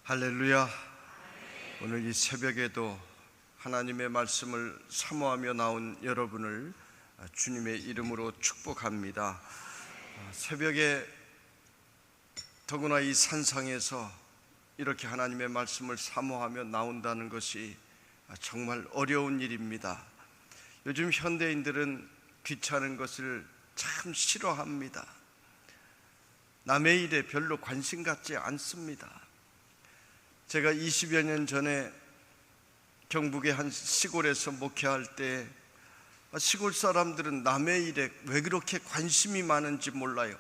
할렐루야. 오늘 이 새벽에도 하나님의 말씀을 사모하며 나온 여러분을 주님의 이름으로 축복합니다. 새벽에 더구나 이 산상에서 이렇게 하나님의 말씀을 사모하며 나온다는 것이 정말 어려운 일입니다. 요즘 현대인들은 귀찮은 것을 참 싫어합니다. 남의 일에 별로 관심 갖지 않습니다. 제가 20여 년 전에 경북의 한 시골에서 목회할 때 시골 사람들은 남의 일에 왜 그렇게 관심이 많은지 몰라요.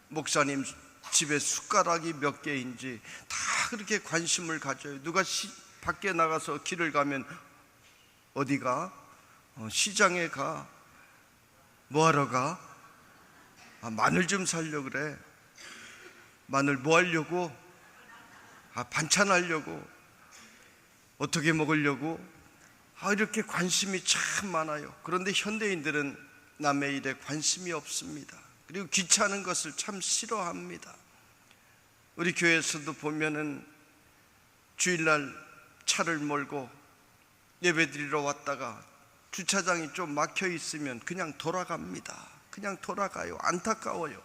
목사님 집에 숟가락이 몇 개인지 다 그렇게 관심을 가져요. 누가 밖에 나가서 길을 가면 어디 가? 시장에 가. 뭐하러 가? 마늘 좀 사려고 그래. 마늘 뭐 하려고? 반찬하려고. 어떻게 먹으려고? 이렇게 관심이 참 많아요. 그런데 현대인들은 남의 일에 관심이 없습니다. 그리고 귀찮은 것을 참 싫어합니다. 우리 교회에서도 보면은 주일날 차를 몰고 예배드리러 왔다가 주차장이 좀 막혀 있으면 그냥 돌아갑니다. 그냥 돌아가요. 안타까워요.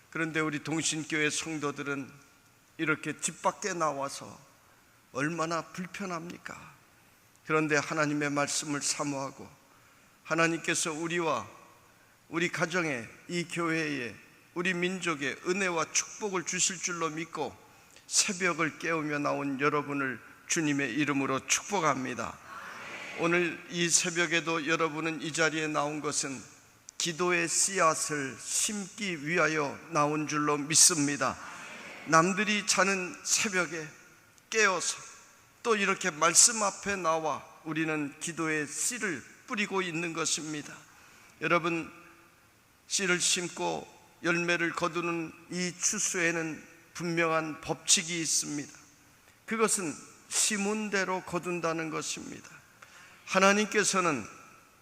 그런데 우리 동신교회 성도들은 이렇게 집 밖에 나와서 얼마나 불편합니까? 그런데 하나님의 말씀을 사모하고 하나님께서 우리와 우리 가정에, 이 교회에, 우리 민족에 은혜와 축복을 주실 줄로 믿고 새벽을 깨우며 나온 여러분을 주님의 이름으로 축복합니다. 오늘 이 새벽에도 여러분은 이 자리에 나온 것은 기도의 씨앗을 심기 위하여 나온 줄로 믿습니다. 남들이 자는 새벽에 깨어서 또 이렇게 말씀 앞에 나와 우리는 기도의 씨를 뿌리고 있는 것입니다. 여러분, 씨를 심고 열매를 거두는 이 추수에는 분명한 법칙이 있습니다. 그것은 심은 대로 거둔다는 것입니다. 하나님께서는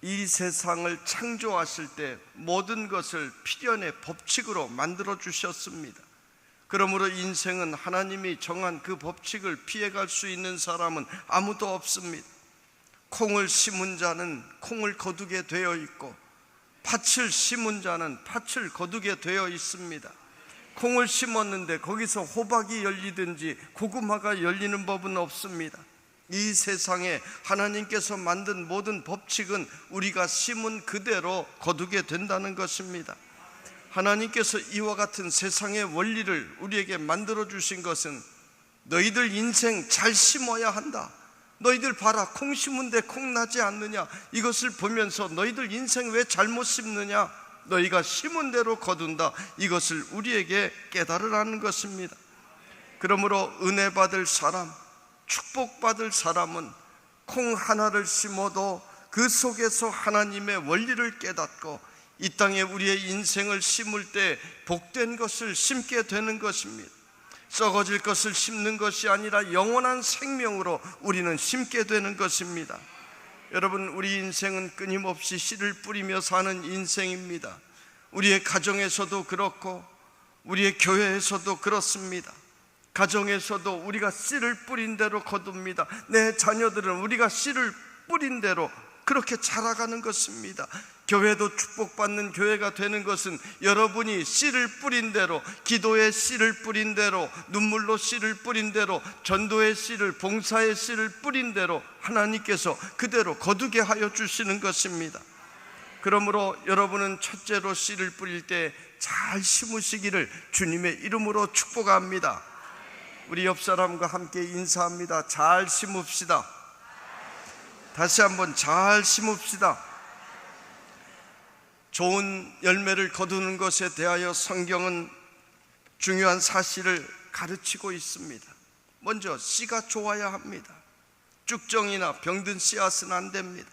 이 세상을 창조하실 때 모든 것을 필연의 법칙으로 만들어 주셨습니다. 그러므로 인생은 하나님이 정한 그 법칙을 피해갈 수 있는 사람은 아무도 없습니다. 콩을 심은 자는 콩을 거두게 되어 있고 팥을 심은 자는 팥을 거두게 되어 있습니다. 콩을 심었는데 거기서 호박이 열리든지 고구마가 열리는 법은 없습니다. 이 세상에 하나님께서 만든 모든 법칙은 우리가 심은 그대로 거두게 된다는 것입니다. 하나님께서 이와 같은 세상의 원리를 우리에게 만들어 주신 것은 너희들 인생 잘 심어야 한다. 너희들 봐라, 콩 심은데 콩 나지 않느냐? 이것을 보면서 너희들 인생 왜 잘못 심느냐? 너희가 심은 대로 거둔다. 이것을 우리에게 깨달으라는 것입니다. 그러므로 은혜 받을 사람, 축복받을 사람은 콩 하나를 심어도 그 속에서 하나님의 원리를 깨닫고 이 땅에 우리의 인생을 심을 때 복된 것을 심게 되는 것입니다. 썩어질 것을 심는 것이 아니라 영원한 생명으로 우리는 심게 되는 것입니다. 여러분, 우리 인생은 끊임없이 씨를 뿌리며 사는 인생입니다. 우리의 가정에서도 그렇고 우리의 교회에서도 그렇습니다. 가정에서도 우리가 씨를 뿌린 대로 거둡니다. 내 자녀들은 우리가 씨를 뿌린 대로 그렇게 자라가는 것입니다. 교회도 축복받는 교회가 되는 것은 여러분이 씨를 뿌린 대로, 기도의 씨를 뿌린 대로, 눈물로 씨를 뿌린 대로, 전도의 씨를, 봉사의 씨를 뿌린 대로 하나님께서 그대로 거두게 하여 주시는 것입니다. 그러므로 여러분은 첫째로 씨를 뿌릴 때 잘 심으시기를 주님의 이름으로 축복합니다. 우리 옆 사람과 함께 인사합니다. 잘 심읍시다. 다시 한번 잘 심읍시다. 좋은 열매를 거두는 것에 대하여 성경은 중요한 사실을 가르치고 있습니다. 먼저 씨가 좋아야 합니다. 쭉정이나 병든 씨앗은 안 됩니다.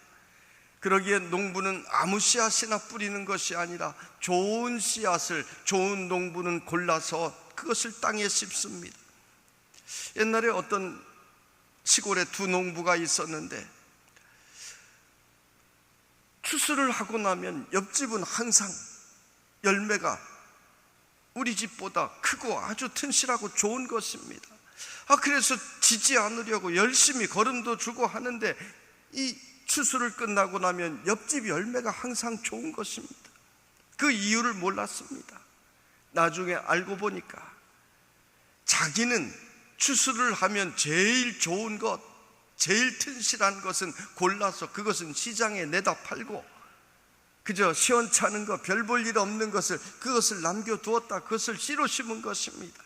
그러기에 농부는 아무 씨앗이나 뿌리는 것이 아니라 좋은 씨앗을 좋은 농부는 골라서 그것을 땅에 씹습니다. 옛날에 어떤 시골에 두 농부가 있었는데 추수를 하고 나면 옆집은 항상 열매가 우리 집보다 크고 아주 튼실하고 좋은 것입니다. 그래서 지지 않으려고 열심히 걸음도 주고 하는데 이 추수를 끝나고 나면 옆집 열매가 항상 좋은 것입니다. 그 이유를 몰랐습니다. 나중에 알고 보니까 자기는 추수를 하면 제일 좋은 것, 제일 튼실한 것은 골라서 그것은 시장에 내다 팔고 그저 시원찮은 거, 별 볼 일 없는 것을 그것을 남겨두었다, 그것을 씨로 심은 것입니다.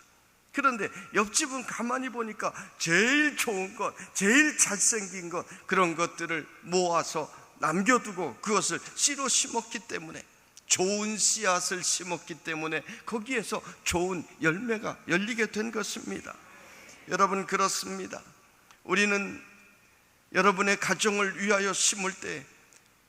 그런데 옆집은 가만히 보니까 제일 좋은 것, 제일 잘생긴 것, 그런 것들을 모아서 남겨두고 그것을 씨로 심었기 때문에, 좋은 씨앗을 심었기 때문에 거기에서 좋은 열매가 열리게 된 것입니다. 여러분, 그렇습니다. 우리는 여러분의 가정을 위하여 심을 때,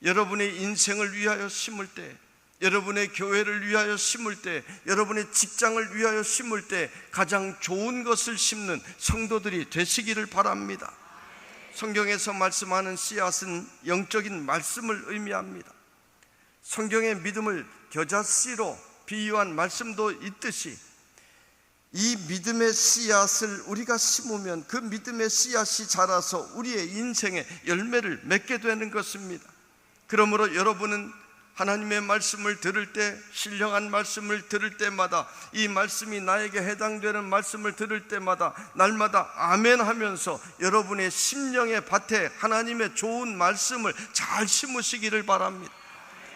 여러분의 인생을 위하여 심을 때, 여러분의 교회를 위하여 심을 때, 여러분의 직장을 위하여 심을 때 가장 좋은 것을 심는 성도들이 되시기를 바랍니다. 성경에서 말씀하는 씨앗은 영적인 말씀을 의미합니다. 성경의 믿음을 겨자씨로 비유한 말씀도 있듯이 이 믿음의 씨앗을 우리가 심으면 그 믿음의 씨앗이 자라서 우리의 인생에 열매를 맺게 되는 것입니다. 그러므로 여러분은 하나님의 말씀을 들을 때, 신령한 말씀을 들을 때마다, 이 말씀이 나에게 해당되는 말씀을 들을 때마다 날마다 아멘 하면서 여러분의 심령의 밭에 하나님의 좋은 말씀을 잘 심으시기를 바랍니다.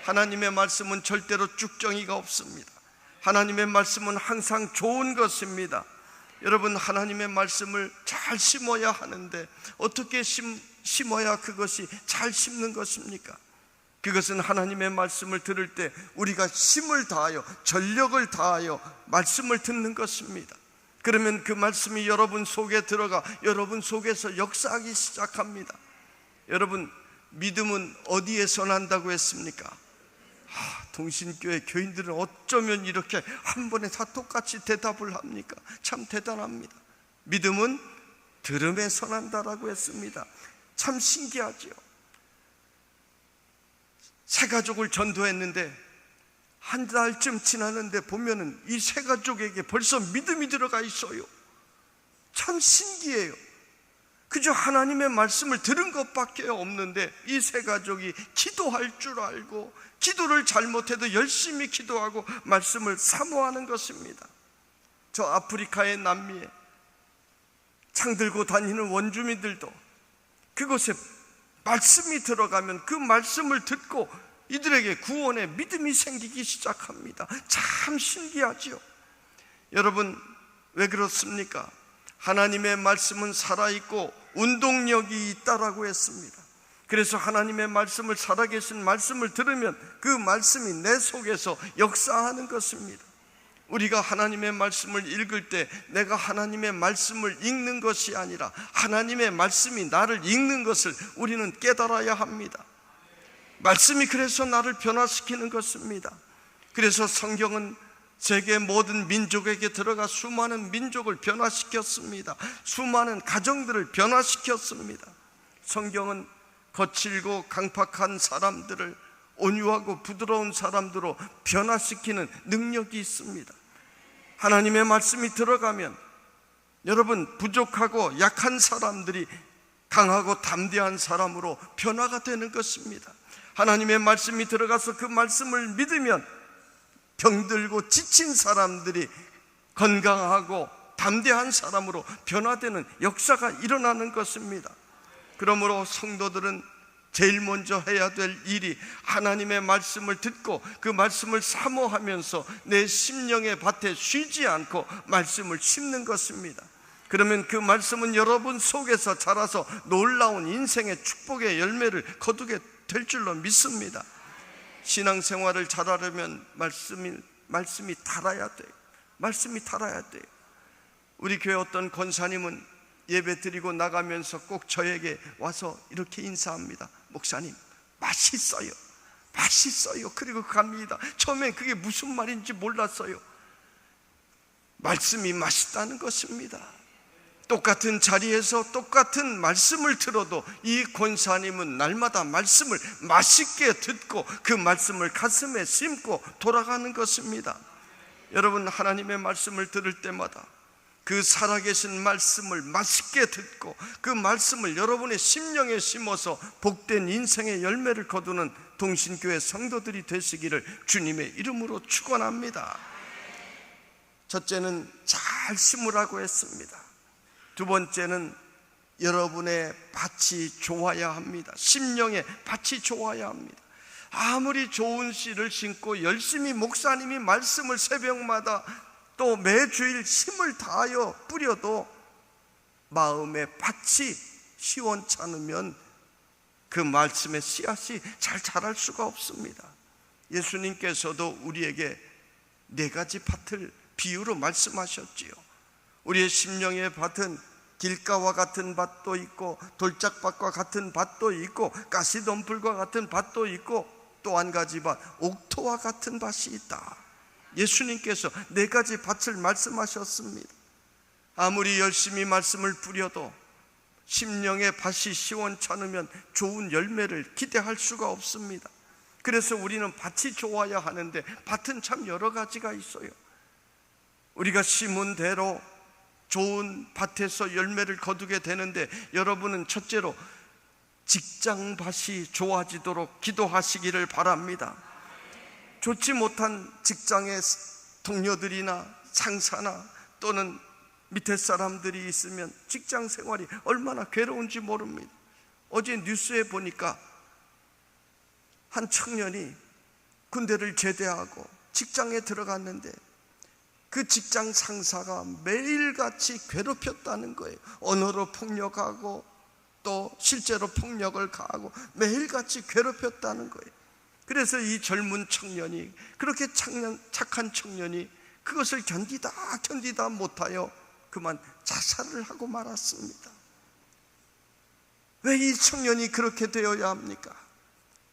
하나님의 말씀은 절대로 쭉정이가 없습니다. 하나님의 말씀은 항상 좋은 것입니다. 여러분, 하나님의 말씀을 잘 심어야 하는데 어떻게 심어야 그것이 잘 심는 것입니까? 그것은 하나님의 말씀을 들을 때 우리가 힘을 다하여, 전력을 다하여 말씀을 듣는 것입니다. 그러면 그 말씀이 여러분 속에 들어가 여러분 속에서 역사하기 시작합니다. 여러분, 믿음은 어디에서 난다고 했습니까? 동신교회 교인들은 어쩌면 이렇게 한 번에 다 똑같이 대답을 합니까? 참 대단합니다. 믿음은 들음에서 난다라고 했습니다. 참 신기하죠. 세 가족을 전도했는데 한 달쯤 지났는데 보면은 이 세 가족에게 벌써 믿음이 들어가 있어요. 참 신기해요. 그저 하나님의 말씀을 들은 것밖에 없는데 이 세 가족이 기도할 줄 알고, 기도를 잘못해도 열심히 기도하고 말씀을 사모하는 것입니다. 저 아프리카의 남미에 창 들고 다니는 원주민들도 그곳에 말씀이 들어가면 그 말씀을 듣고 이들에게 구원의 믿음이 생기기 시작합니다. 참 신기하지요. 여러분, 왜 그렇습니까? 하나님의 말씀은 살아있고 운동력이 있다라고 했습니다. 그래서 하나님의 말씀을, 살아계신 말씀을 들으면 그 말씀이 내 속에서 역사하는 것입니다. 우리가 하나님의 말씀을 읽을 때 내가 하나님의 말씀을 읽는 것이 아니라 하나님의 말씀이 나를 읽는 것을 우리는 깨달아야 합니다. 말씀이 그래서 나를 변화시키는 것입니다. 그래서 성경은 세계 모든 민족에게 들어가 수많은 민족을 변화시켰습니다. 수많은 가정들을 변화시켰습니다. 성경은 거칠고 강팍한 사람들을 온유하고 부드러운 사람들로 변화시키는 능력이 있습니다. 하나님의 말씀이 들어가면 여러분, 부족하고 약한 사람들이 강하고 담대한 사람으로 변화가 되는 것입니다. 하나님의 말씀이 들어가서 그 말씀을 믿으면 병들고 지친 사람들이 건강하고 담대한 사람으로 변화되는 역사가 일어나는 것입니다. 그러므로 성도들은 제일 먼저 해야 될 일이 하나님의 말씀을 듣고 그 말씀을 사모하면서 내 심령의 밭에 쉬지 않고 말씀을 심는 것입니다. 그러면 그 말씀은 여러분 속에서 자라서 놀라운 인생의 축복의 열매를 거두게 될 줄로 믿습니다. 신앙생활을 잘하려면 말씀이 달아야 돼요. 말씀이 달아야 돼요. 우리 교회 어떤 권사님은 예배 드리고 나가면서 꼭 저에게 와서 이렇게 인사합니다. 목사님, 맛있어요. 맛있어요. 그리고 갑니다. 처음엔 그게 무슨 말인지 몰랐어요. 말씀이 맛있다는 것입니다. 똑같은 자리에서 똑같은 말씀을 들어도 이 권사님은 날마다 말씀을 맛있게 듣고 그 말씀을 가슴에 심고 돌아가는 것입니다. 여러분, 하나님의 말씀을 들을 때마다 그 살아계신 말씀을 맛있게 듣고 그 말씀을 여러분의 심령에 심어서 복된 인생의 열매를 거두는 동신교회 성도들이 되시기를 주님의 이름으로 축원합니다. 첫째는 잘 심으라고 했습니다. 두 번째는 여러분의 밭이 좋아야 합니다. 심령의 밭이 좋아야 합니다. 아무리 좋은 씨를 심고 열심히 목사님이 말씀을 새벽마다 또 매주일 힘을 다하여 뿌려도 마음의 밭이 시원찮으면 그 말씀의 씨앗이 잘 자랄 수가 없습니다. 예수님께서도 우리에게 네 가지 밭을 비유로 말씀하셨지요. 우리의 심령의 밭은 길가와 같은 밭도 있고 돌짝밭과 같은 밭도 있고 가시덤불과 같은 밭도 있고 또 한 가지 밭, 옥토와 같은 밭이 있다. 예수님께서 네 가지 밭을 말씀하셨습니다. 아무리 열심히 말씀을 뿌려도 심령의 밭이 시원찮으면 좋은 열매를 기대할 수가 없습니다. 그래서 우리는 밭이 좋아야 하는데 밭은 참 여러 가지가 있어요. 우리가 심은 대로 좋은 밭에서 열매를 거두게 되는데 여러분은 첫째로 직장밭이 좋아지도록 기도하시기를 바랍니다. 좋지 못한 직장의 동료들이나 상사나 또는 밑에 사람들이 있으면 직장 생활이 얼마나 괴로운지 모릅니다. 어제 뉴스에 보니까 한 청년이 군대를 제대하고 직장에 들어갔는데 그 직장 상사가 매일같이 괴롭혔다는 거예요. 언어로 폭력하고 또 실제로 폭력을 가하고 매일같이 괴롭혔다는 거예요. 그래서 이 젊은 청년이, 그렇게 착한 청년이 그것을 견디다 못하여 그만 자살을 하고 말았습니다. 왜 이 청년이 그렇게 되어야 합니까?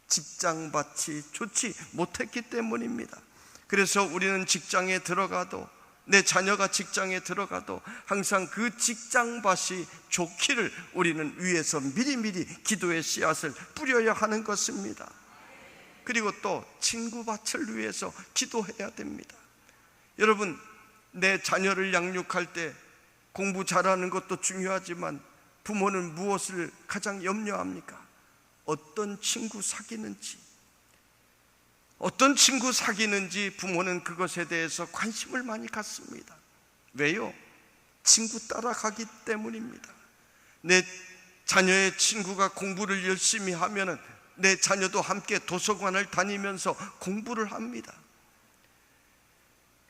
직장밭이 좋지 못했기 때문입니다. 그래서 우리는 직장에 들어가도, 내 자녀가 직장에 들어가도 항상 그 직장밭이 좋기를 우리는 위에서 미리미리 기도의 씨앗을 뿌려야 하는 것입니다. 그리고 또 친구밭을 위해서 기도해야 됩니다. 여러분, 내 자녀를 양육할 때 공부 잘하는 것도 중요하지만 부모는 무엇을 가장 염려합니까? 어떤 친구 사귀는지 부모는 그것에 대해서 관심을 많이 갖습니다. 왜요? 친구 따라가기 때문입니다. 내 자녀의 친구가 공부를 열심히 하면은 내 자녀도 함께 도서관을 다니면서 공부를 합니다.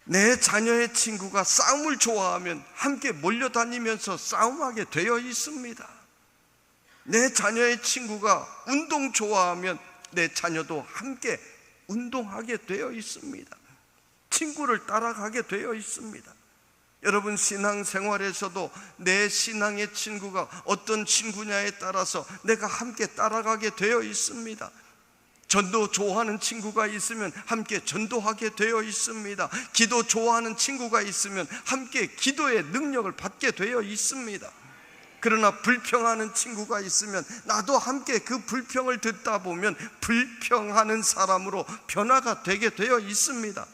내 자녀의 친구가 싸움을 좋아하면 함께 몰려다니면서 싸움하게 되어 있습니다. 내 자녀의 친구가 운동 좋아하면 내 자녀도 함께 운동하게 되어 있습니다. 친구를 따라가게 되어 있습니다. 여러분, 신앙생활에서도 내 신앙의 친구가 어떤 친구냐에 따라서 내가 함께 따라가게 되어 있습니다. 전도 좋아하는 친구가 있으면 함께 전도하게 되어 있습니다. 기도 좋아하는 친구가 있으면 함께 기도의 능력을 받게 되어 있습니다. 그러나 불평하는 친구가 있으면 나도 함께 그 불평을 듣다 보면 불평하는 사람으로 변화가 되게 되어 있습니다.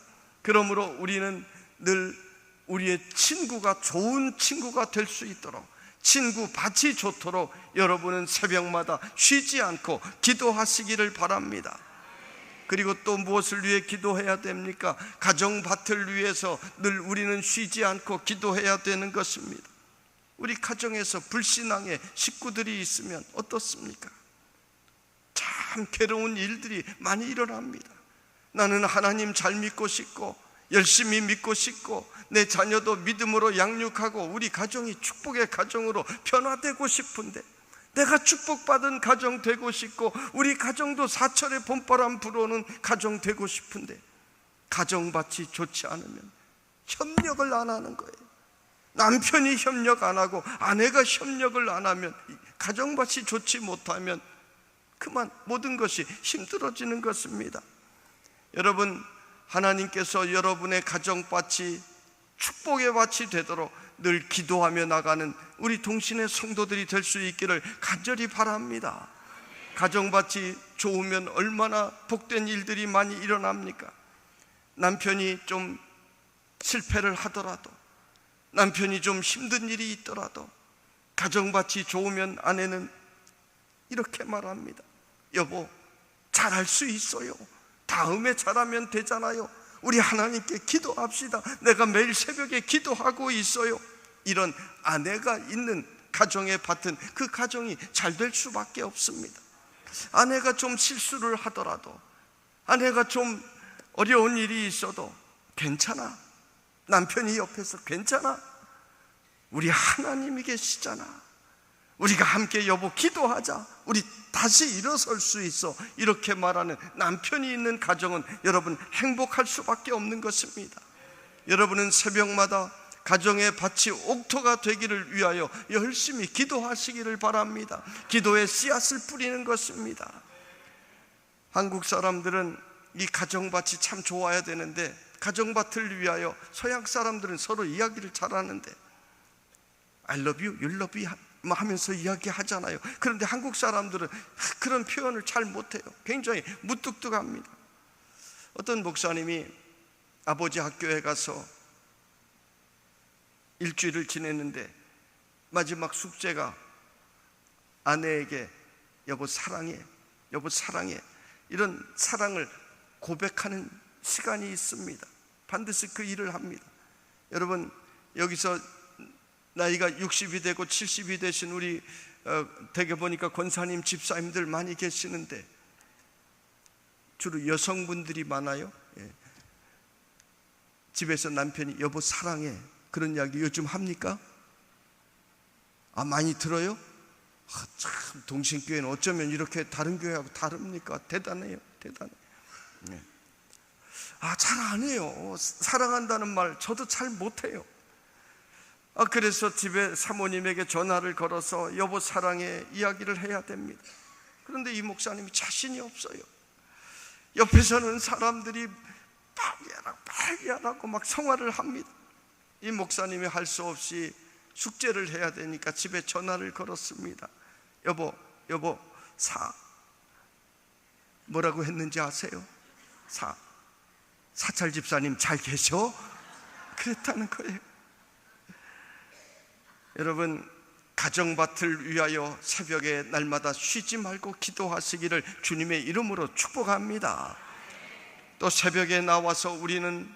그러므로 우리는 늘 우리의 친구가 좋은 친구가 될 수 있도록, 친구 밭이 좋도록 여러분은 새벽마다 쉬지 않고 기도하시기를 바랍니다. 그리고 또 무엇을 위해 기도해야 됩니까? 가정밭을 위해서 늘 우리는 쉬지 않고 기도해야 되는 것입니다. 우리 가정에서 불신앙의 식구들이 있으면 어떻습니까? 참 괴로운 일들이 많이 일어납니다. 나는 하나님 잘 믿고 싶고 열심히 믿고 싶고 내 자녀도 믿음으로 양육하고 우리 가정이 축복의 가정으로 변화되고 싶은데, 내가 축복받은 가정 되고 싶고 우리 가정도 사철의 봄바람 불어오는 가정 되고 싶은데 가정밭이 좋지 않으면 협력을 안 하는 거예요. 남편이 협력 안 하고 아내가 협력을 안 하면, 가정밭이 좋지 못하면 그만 모든 것이 힘들어지는 것입니다. 여러분, 하나님께서 여러분의 가정밭이 축복의 밭이 되도록 늘 기도하며 나가는 우리 동신의 성도들이 될 수 있기를 간절히 바랍니다. 가정밭이 좋으면 얼마나 복된 일들이 많이 일어납니까? 남편이 좀 실패를 하더라도 남편이 좀 힘든 일이 있더라도 가정밭이 좋으면 아내는 이렇게 말합니다. 여보, 잘할 수 있어요. 다음에 잘하면 되잖아요. 우리 하나님께 기도합시다. 내가 매일 새벽에 기도하고 있어요. 이런 아내가 있는 가정의 밭은 그 가정이 잘 될 수밖에 없습니다. 아내가 좀 실수를 하더라도, 아내가 좀 어려운 일이 있어도 괜찮아. 남편이 옆에서 괜찮아. 우리 하나님이 계시잖아. 우리가 함께 여보 기도하자. 우리 다시 일어설 수 있어. 이렇게 말하는 남편이 있는 가정은 여러분 행복할 수밖에 없는 것입니다. 여러분은 새벽마다 가정의 밭이 옥토가 되기를 위하여 열심히 기도하시기를 바랍니다. 기도의 씨앗을 뿌리는 것입니다. 한국 사람들은 이 가정밭이 참 좋아야 되는데, 가정밭을 위하여 서양 사람들은 서로 이야기를 잘하는데 I love you, you love me 하면서 이야기하잖아요. 그런데 한국 사람들은 그런 표현을 잘 못해요. 굉장히 무뚝뚝합니다. 어떤 목사님이 아버지 학교에 가서 일주일을 지냈는데 마지막 숙제가 아내에게 여보 사랑해, 여보 사랑해, 이런 사랑을 고백하는 시간이 있습니다. 반드시 그 일을 합니다. 여러분, 여기서 나이가 60이 되고 70이 되신 우리 대개 보니까 권사님, 집사님들 많이 계시는데 주로 여성분들이 많아요. 집에서 남편이 여보 사랑해 그런 이야기 요즘 합니까? 많이 들어요? 참 동신교회는 어쩌면 이렇게 다른 교회하고 다릅니까? 대단해요. 대단해요. 잘 안 해요. 사랑한다는 말 저도 잘 못해요. 그래서 집에 사모님에게 전화를 걸어서 여보 사랑해 이야기를 해야 됩니다. 그런데 이 목사님이 자신이 없어요. 옆에서는 사람들이 빨리 하라고 막 성화를 합니다. 이 목사님이 할 수 없이 숙제를 해야 되니까 집에 전화를 걸었습니다. 여보 뭐라고 했는지 아세요? 사찰 집사님 잘 계셔? 그랬다는 거예요. 여러분, 가정밭을 위하여 새벽에 날마다 쉬지 말고 기도하시기를 주님의 이름으로 축복합니다. 또 새벽에 나와서 우리는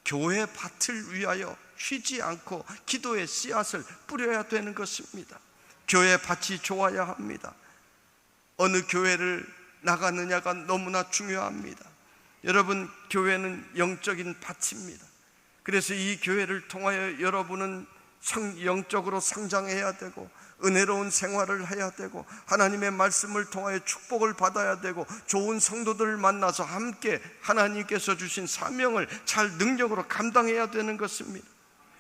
교회 밭을 위하여 쉬지 않고 기도의 씨앗을 뿌려야 되는 것입니다. 교회 밭이 좋아야 합니다. 어느 교회를 나가느냐가 너무나 중요합니다. 여러분, 교회는 영적인 밭입니다. 그래서 이 교회를 통하여 여러분은 영적으로 성장해야 되고 은혜로운 생활을 해야 되고 하나님의 말씀을 통하여 축복을 받아야 되고 좋은 성도들을 만나서 함께 하나님께서 주신 사명을 잘 능력으로 감당해야 되는 것입니다.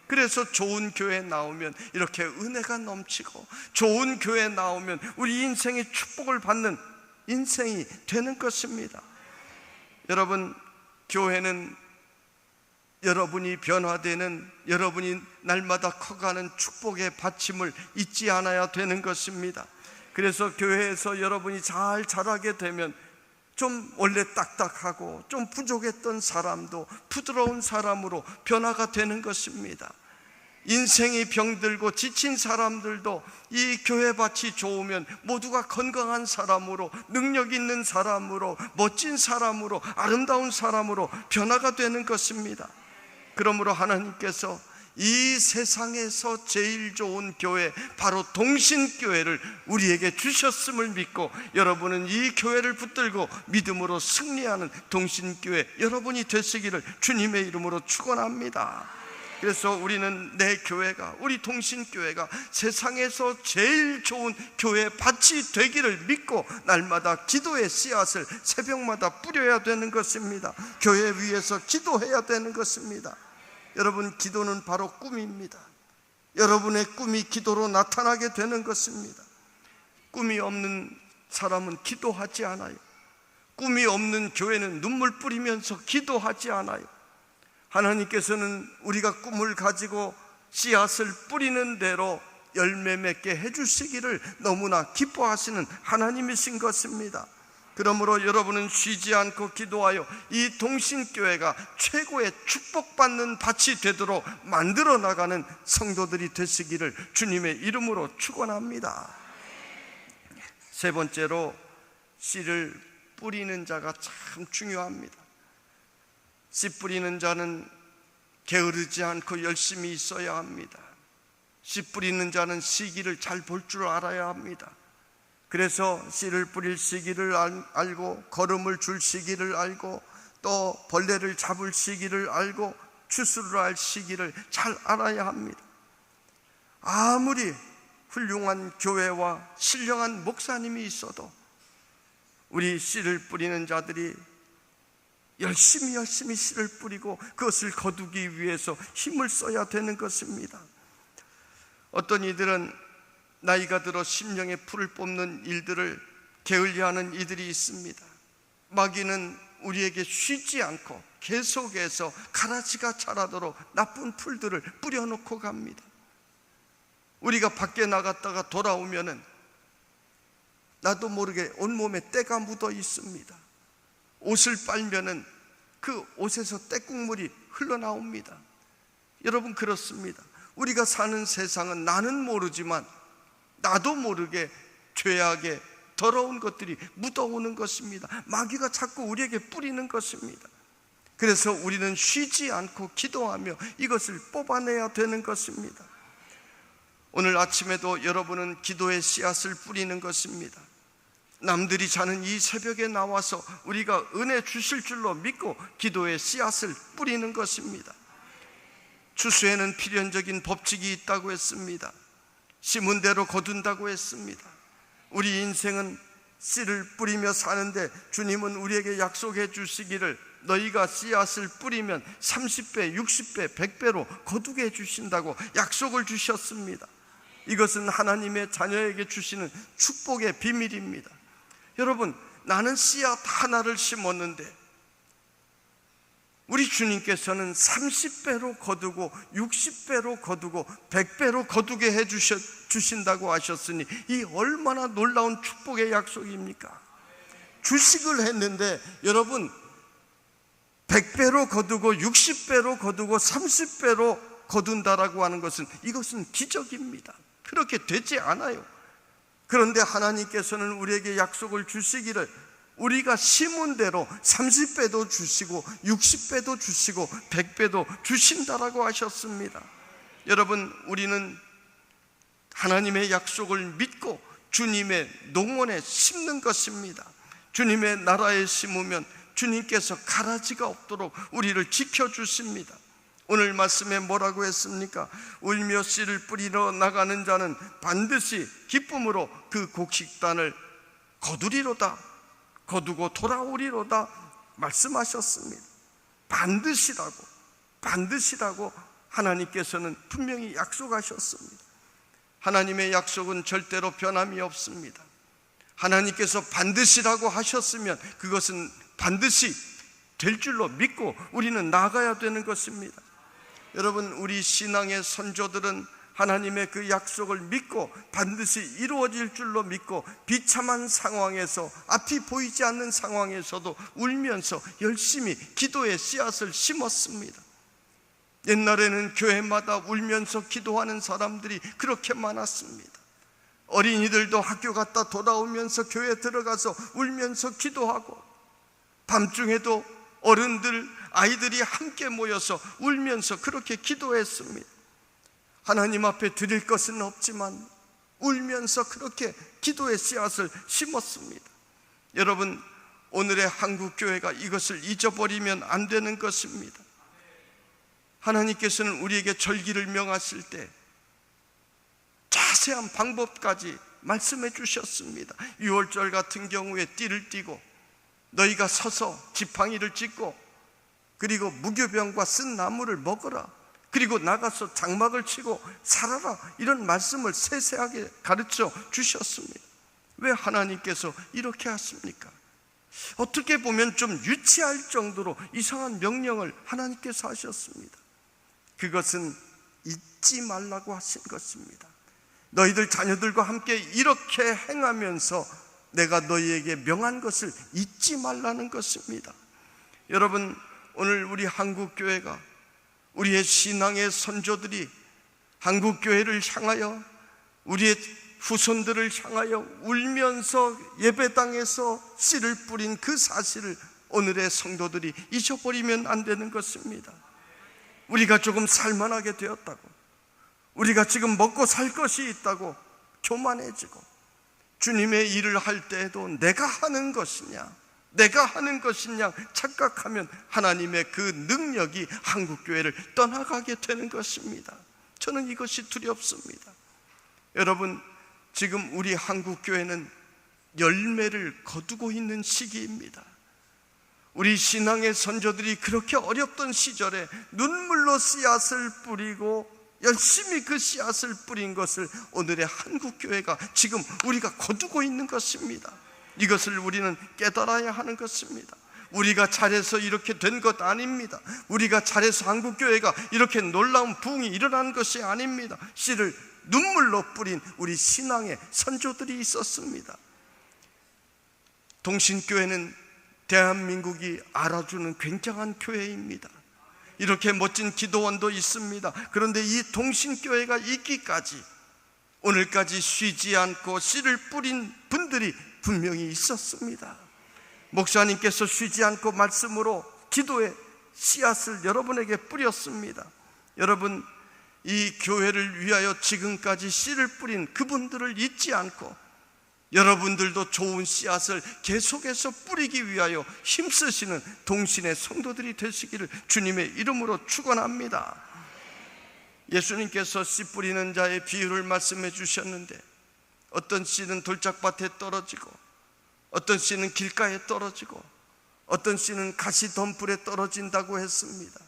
그래서 좋은 교회에 나오면 이렇게 은혜가 넘치고 좋은 교회에 나오면 우리 인생의 축복을 받는 인생이 되는 것입니다. 여러분, 교회는 여러분이 변화되는, 여러분이 날마다 커가는 축복의 받침을 잊지 않아야 되는 것입니다. 그래서 교회에서 여러분이 잘 자라게 되면 좀 원래 딱딱하고 좀 부족했던 사람도 부드러운 사람으로 변화가 되는 것입니다. 인생이 병들고 지친 사람들도 이 교회밭이 좋으면 모두가 건강한 사람으로, 능력 있는 사람으로, 멋진 사람으로, 아름다운 사람으로 변화가 되는 것입니다. 그러므로 하나님께서 이 세상에서 제일 좋은 교회, 바로 동신교회를 우리에게 주셨음을 믿고 여러분은 이 교회를 붙들고 믿음으로 승리하는 동신교회 여러분이 되시기를 주님의 이름으로 축원합니다. 그래서 우리는 내 교회가, 우리 동신교회가 세상에서 제일 좋은 교회 밭이 되기를 믿고 날마다 기도의 씨앗을 새벽마다 뿌려야 되는 것입니다. 교회 위에서 기도해야 되는 것입니다. 여러분, 기도는 바로 꿈입니다. 여러분의 꿈이 기도로 나타나게 되는 것입니다. 꿈이 없는 사람은 기도하지 않아요. 꿈이 없는 교회는 눈물 뿌리면서 기도하지 않아요. 하나님께서는 우리가 꿈을 가지고 씨앗을 뿌리는 대로 열매 맺게 해주시기를 너무나 기뻐하시는 하나님이신 것입니다. 그러므로 여러분은 쉬지 않고 기도하여 이 동신교회가 최고의 축복받는 밭이 되도록 만들어 나가는 성도들이 되시기를 주님의 이름으로 축원합니다. 세 번째로, 씨를 뿌리는 자가 참 중요합니다. 씨 뿌리는 자는 게으르지 않고 열심히 있어야 합니다. 씨 뿌리는 자는 시기를 잘 볼 줄 알아야 합니다. 그래서 씨를 뿌릴 시기를 알고, 거름을 줄 시기를 알고, 또 벌레를 잡을 시기를 알고, 추수를 할 시기를 잘 알아야 합니다. 아무리 훌륭한 교회와 신령한 목사님이 있어도 우리 씨를 뿌리는 자들이 열심히 씨를 뿌리고 그것을 거두기 위해서 힘을 써야 되는 것입니다. 어떤 이들은 나이가 들어 심령의 풀을 뽑는 일들을 게을리하는 이들이 있습니다. 마귀는 우리에게 쉬지 않고 계속해서 가라지가 자라도록 나쁜 풀들을 뿌려놓고 갑니다. 우리가 밖에 나갔다가 돌아오면은 나도 모르게 온몸에 때가 묻어 있습니다. 옷을 빨면은 그 옷에서 때국물이 흘러나옵니다. 여러분, 그렇습니다. 우리가 사는 세상은 나는 모르지만 나도 모르게 죄악에 더러운 것들이 묻어오는 것입니다. 마귀가 자꾸 우리에게 뿌리는 것입니다. 그래서 우리는 쉬지 않고 기도하며 이것을 뽑아내야 되는 것입니다. 오늘 아침에도 여러분은 기도의 씨앗을 뿌리는 것입니다. 남들이 자는 이 새벽에 나와서 우리가 은혜 주실 줄로 믿고 기도의 씨앗을 뿌리는 것입니다. 추수에는 필연적인 법칙이 있다고 했습니다. 심은 대로 거둔다고 했습니다. 우리 인생은 씨를 뿌리며 사는데 주님은 우리에게 약속해 주시기를 너희가 씨앗을 뿌리면 30배, 60배, 100배로 거두게 해주신다고 약속을 주셨습니다. 이것은 하나님의 자녀에게 주시는 축복의 비밀입니다. 여러분, 나는 씨앗 하나를 심었는데 우리 주님께서는 30배로 거두고 60배로 거두고 100배로 거두게 해주신다고 하셨으니 이 얼마나 놀라운 축복의 약속입니까? 주식을 했는데 여러분, 100배로 거두고 60배로 거두고 30배로 거둔다라고 하는 것은 이것은 기적입니다. 그렇게 되지 않아요. 그런데 하나님께서는 우리에게 약속을 주시기를 우리가 심은 대로 30배도 주시고 60배도 주시고 100배도 주신다라고 하셨습니다. 여러분, 우리는 하나님의 약속을 믿고 주님의 농원에 심는 것입니다. 주님의 나라에 심으면 주님께서 가라지가 없도록 우리를 지켜주십니다. 오늘 말씀에 뭐라고 했습니까? 울며 씨를 뿌리러 나가는 자는 반드시 기쁨으로 그 곡식단을 거두리로다, 거두고 돌아오리로다 말씀하셨습니다. 반드시라고 하나님께서는 분명히 약속하셨습니다. 하나님의 약속은 절대로 변함이 없습니다. 하나님께서 반드시라고 하셨으면 그것은 반드시 될 줄로 믿고 우리는 나가야 되는 것입니다. 여러분, 우리 신앙의 선조들은 하나님의 그 약속을 믿고 반드시 이루어질 줄로 믿고 비참한 상황에서, 앞이 보이지 않는 상황에서도 울면서 열심히 기도의 씨앗을 심었습니다. 옛날에는 교회마다 울면서 기도하는 사람들이 그렇게 많았습니다. 어린이들도 학교 갔다 돌아오면서 교회 들어가서 울면서 기도하고, 밤중에도 어른들, 아이들이 함께 모여서 울면서 그렇게 기도했습니다. 하나님 앞에 드릴 것은 없지만 울면서 그렇게 기도의 씨앗을 심었습니다. 여러분, 오늘의 한국교회가 이것을 잊어버리면 안 되는 것입니다. 하나님께서는 우리에게 절기를 명하실 때 자세한 방법까지 말씀해 주셨습니다. 유월절 같은 경우에 띠를 띠고 너희가 서서 지팡이를 짚고 그리고 무교병과 쓴 나무를 먹어라, 그리고 나가서 장막을 치고 살아라, 이런 말씀을 세세하게 가르쳐 주셨습니다. 왜 하나님께서 이렇게 하십니까? 어떻게 보면 좀 유치할 정도로 이상한 명령을 하나님께서 하셨습니다. 그것은 잊지 말라고 하신 것입니다. 너희들 자녀들과 함께 이렇게 행하면서 내가 너희에게 명한 것을 잊지 말라는 것입니다. 여러분, 오늘 우리 한국교회가, 우리의 신앙의 선조들이 한국교회를 향하여, 우리의 후손들을 향하여 울면서 예배당에서 씨를 뿌린 그 사실을 오늘의 성도들이 잊어버리면 안 되는 것입니다. 우리가 조금 살만하게 되었다고, 우리가 지금 먹고 살 것이 있다고 교만해지고, 주님의 일을 할 때에도 내가 하는 것이냐 착각하면 하나님의 그 능력이 한국교회를 떠나가게 되는 것입니다. 저는 이것이 두렵습니다. 여러분, 지금 우리 한국교회는 열매를 거두고 있는 시기입니다. 우리 신앙의 선조들이 그렇게 어렵던 시절에 눈물로 씨앗을 뿌리고 열심히 그 씨앗을 뿌린 것을 오늘의 한국교회가 지금 우리가 거두고 있는 것입니다. 이것을 우리는 깨달아야 하는 것입니다. 우리가 잘해서 이렇게 된 것 아닙니다. 우리가 잘해서 한국교회가 이렇게 놀라운 부흥이 일어난 것이 아닙니다. 씨를 눈물로 뿌린 우리 신앙의 선조들이 있었습니다. 동신교회는 대한민국이 알아주는 굉장한 교회입니다. 이렇게 멋진 기도원도 있습니다. 그런데 이 동신교회가 있기까지, 오늘까지 쉬지 않고 씨를 뿌린 분들이 분명히 있었습니다. 목사님께서 쉬지 않고 말씀으로 기도의 씨앗을 여러분에게 뿌렸습니다. 여러분, 이 교회를 위하여 지금까지 씨를 뿌린 그분들을 잊지 않고 여러분들도 좋은 씨앗을 계속해서 뿌리기 위하여 힘쓰시는 동신의 성도들이 되시기를 주님의 이름으로 축원합니다. 예수님께서 씨 뿌리는 자의 비유를 말씀해 주셨는데, 어떤 씨는 돌짝밭에 떨어지고, 어떤 씨는 길가에 떨어지고, 어떤 씨는 가시덤불에 떨어진다고 했습니다.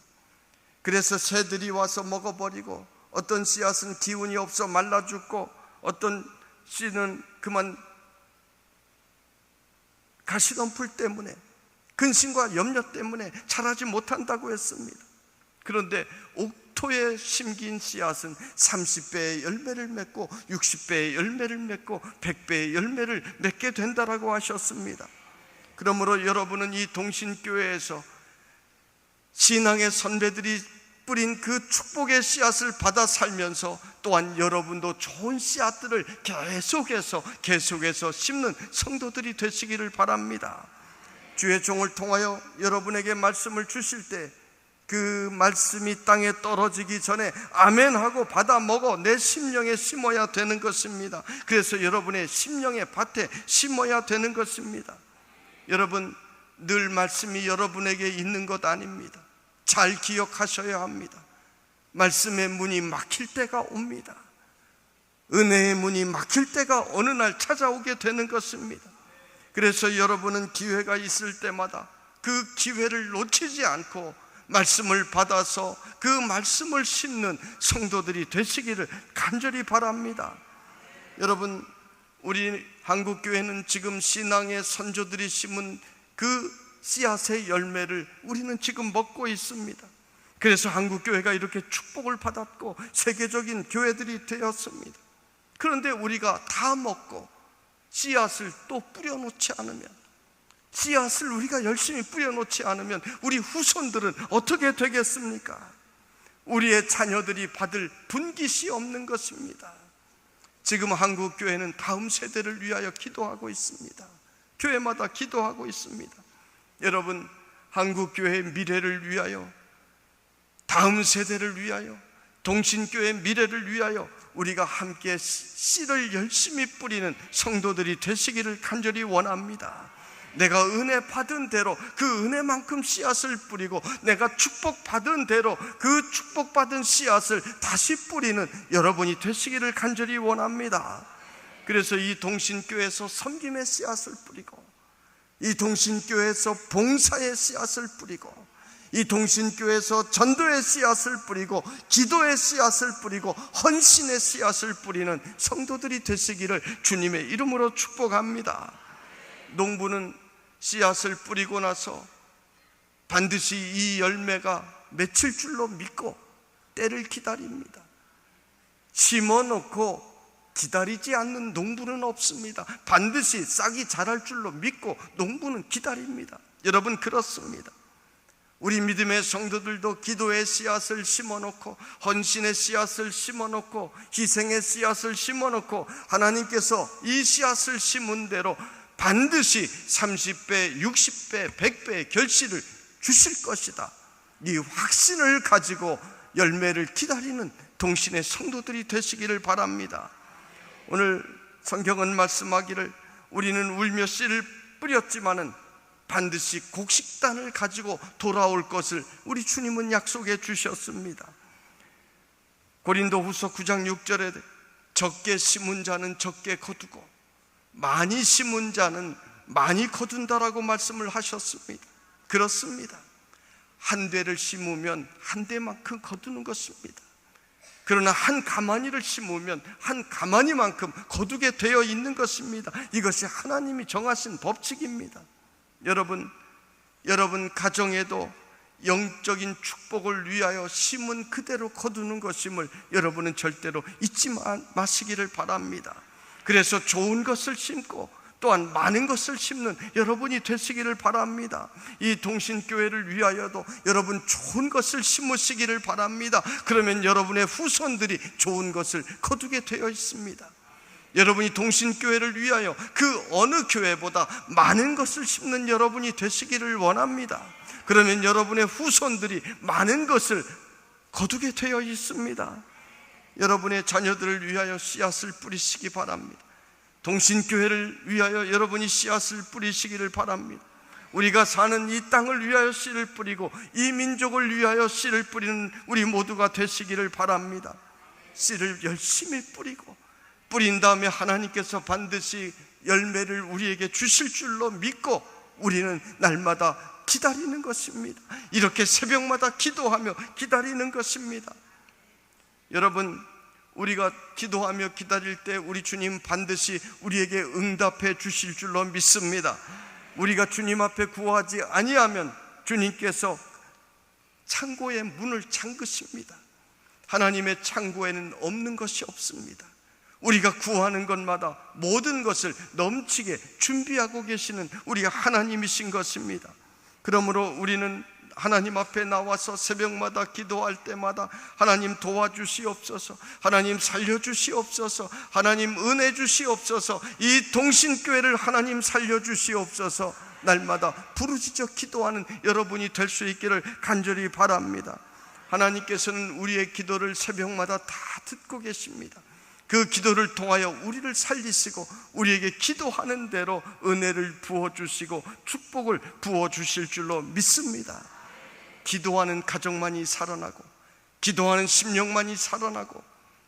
그래서 새들이 와서 먹어버리고, 어떤 씨앗은 기운이 없어 말라 죽고, 어떤 씨는 그만 가시덤불 때문에, 근심과 염려 때문에 자라지 못한다고 했습니다. 그런데 옥토에 심긴 씨앗은 30배의 열매를 맺고 60배의 열매를 맺고 100배의 열매를 맺게 된다라고 하셨습니다. 그러므로 여러분은 이 동신교회에서 신앙의 선배들이 뿌린 그 축복의 씨앗을 받아 살면서 또한 여러분도 좋은 씨앗들을 계속해서 심는 성도들이 되시기를 바랍니다. 주의 종을 통하여 여러분에게 말씀을 주실 때 그 말씀이 땅에 떨어지기 전에 아멘하고 받아 먹어 내 심령에 심어야 되는 것입니다. 그래서 여러분의 심령의 밭에 심어야 되는 것입니다. 여러분, 늘 말씀이 여러분에게 있는 것 아닙니다. 잘 기억하셔야 합니다. 말씀의 문이 막힐 때가 옵니다. 은혜의 문이 막힐 때가 어느 날 찾아오게 되는 것입니다. 그래서 여러분은 기회가 있을 때마다 그 기회를 놓치지 않고 말씀을 받아서 그 말씀을 심는 성도들이 되시기를 간절히 바랍니다. 여러분, 우리 한국교회는 지금 신앙의 선조들이 심은 그 씨앗의 열매를 우리는 지금 먹고 있습니다. 그래서 한국교회가 이렇게 축복을 받았고 세계적인 교회들이 되었습니다. 그런데 우리가 다 먹고 씨앗을 또 뿌려놓지 않으면, 씨앗을 우리가 열심히 뿌려놓지 않으면 우리 후손들은 어떻게 되겠습니까? 우리의 자녀들이 받을 분깃이 없는 것입니다. 지금 한국교회는 다음 세대를 위하여 기도하고 있습니다. 교회마다 기도하고 있습니다. 여러분, 한국교회의 미래를 위하여, 다음 세대를 위하여, 동신교회의 미래를 위하여 우리가 함께 씨를 열심히 뿌리는 성도들이 되시기를 간절히 원합니다. 내가 은혜 받은 대로 그 은혜만큼 씨앗을 뿌리고, 내가 축복받은 대로 그 축복받은 씨앗을 다시 뿌리는 여러분이 되시기를 간절히 원합니다. 그래서 이 동신교회에서 섬김의 씨앗을 뿌리고, 이 동신교회에서 봉사의 씨앗을 뿌리고, 이 동신교회에서 전도의 씨앗을 뿌리고, 기도의 씨앗을 뿌리고, 헌신의 씨앗을 뿌리는 성도들이 되시기를 주님의 이름으로 축복합니다. 농부는 씨앗을 뿌리고 나서 반드시 이 열매가 맺힐 줄로 믿고 때를 기다립니다. 심어놓고 기다리지 않는 농부는 없습니다. 반드시 싹이 자랄 줄로 믿고 농부는 기다립니다. 여러분, 그렇습니다. 우리 믿음의 성도들도 기도의 씨앗을 심어놓고, 헌신의 씨앗을 심어놓고, 희생의 씨앗을 심어놓고, 하나님께서 이 씨앗을 심은 대로 반드시 30배, 60배, 100배의 결실을 주실 것이다, 이 확신을 가지고 열매를 기다리는 동신의 성도들이 되시기를 바랍니다. 오늘 성경은 말씀하기를 우리는 울며 씨를 뿌렸지만은 반드시 곡식단을 가지고 돌아올 것을 우리 주님은 약속해 주셨습니다. 고린도후서 9장 6절에 적게 심은 자는 적게 거두고 많이 심은 자는 많이 거둔다라고 말씀을 하셨습니다. 그렇습니다. 한 대를 심으면 한 대만큼 거두는 것입니다. 그러나 한 가마니를 심으면 한 가마니만큼 거두게 되어 있는 것입니다. 이것이 하나님이 정하신 법칙입니다. 여러분 가정에도 영적인 축복을 위하여 심은 그대로 거두는 것임을 여러분은 절대로 잊지 마시기를 바랍니다. 그래서 좋은 것을 심고 또한 많은 것을 심는 여러분이 되시기를 바랍니다. 이 동신교회를 위하여도 여러분 좋은 것을 심으시기를 바랍니다. 그러면 여러분의 후손들이 좋은 것을 거두게 되어 있습니다. 여러분이 동신교회를 위하여 그 어느 교회보다 많은 것을 심는 여러분이 되시기를 원합니다. 그러면 여러분의 후손들이 많은 것을 거두게 되어 있습니다. 여러분의 자녀들을 위하여 씨앗을 뿌리시기 바랍니다. 동신교회를 위하여 여러분이 씨앗을 뿌리시기를 바랍니다. 우리가 사는 이 땅을 위하여 씨를 뿌리고 이 민족을 위하여 씨를 뿌리는 우리 모두가 되시기를 바랍니다. 씨를 열심히 뿌리고 뿌린 다음에 하나님께서 반드시 열매를 우리에게 주실 줄로 믿고 우리는 날마다 기다리는 것입니다. 이렇게 새벽마다 기도하며 기다리는 것입니다. 여러분, 우리가 기도하며 기다릴 때 우리 주님 반드시 우리에게 응답해 주실 줄로 믿습니다. 우리가 주님 앞에 구하지 아니하면 주님께서 창고의 문을 잠그십니다. 하나님의 창고에는 없는 것이 없습니다. 우리가 구하는 것마다 모든 것을 넘치게 준비하고 계시는 우리 하나님이신 것입니다. 그러므로 우리는 하나님 앞에 나와서 새벽마다 기도할 때마다 하나님 도와주시옵소서, 하나님 살려주시옵소서, 하나님 은혜 주시옵소서, 이 동신교회를 하나님 살려주시옵소서, 날마다 부르짖어 기도하는 여러분이 될 수 있기를 간절히 바랍니다. 하나님께서는 우리의 기도를 새벽마다 다 듣고 계십니다. 그 기도를 통하여 우리를 살리시고 우리에게 기도하는 대로 은혜를 부어주시고 축복을 부어주실 줄로 믿습니다. 기도하는 가정만이 살아나고, 기도하는 심령만이 살아나고,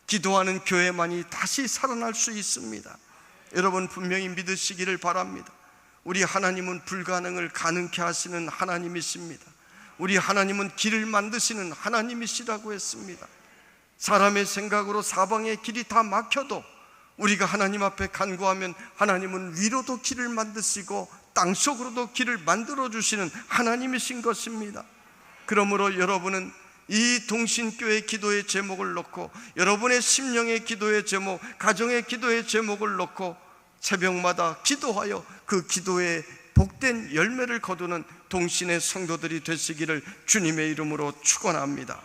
기도하는 교회만이 다시 살아날 수 있습니다. 여러분 분명히 믿으시기를 바랍니다. 우리 하나님은 불가능을 가능케 하시는 하나님이십니다. 우리 하나님은 길을 만드시는 하나님이시라고 했습니다. 사람의 생각으로 사방의 길이 다 막혀도 우리가 하나님 앞에 간구하면 하나님은 위로도 길을 만드시고 땅속으로도 길을 만들어주시는 하나님이신 것입니다. 그러므로 여러분은 이 동신교회 기도의 제목을 놓고, 여러분의 심령의 기도의 제목, 가정의 기도의 제목을 놓고 새벽마다 기도하여 그 기도의 복된 열매를 거두는 동신의 성도들이 되시기를 주님의 이름으로 축원합니다.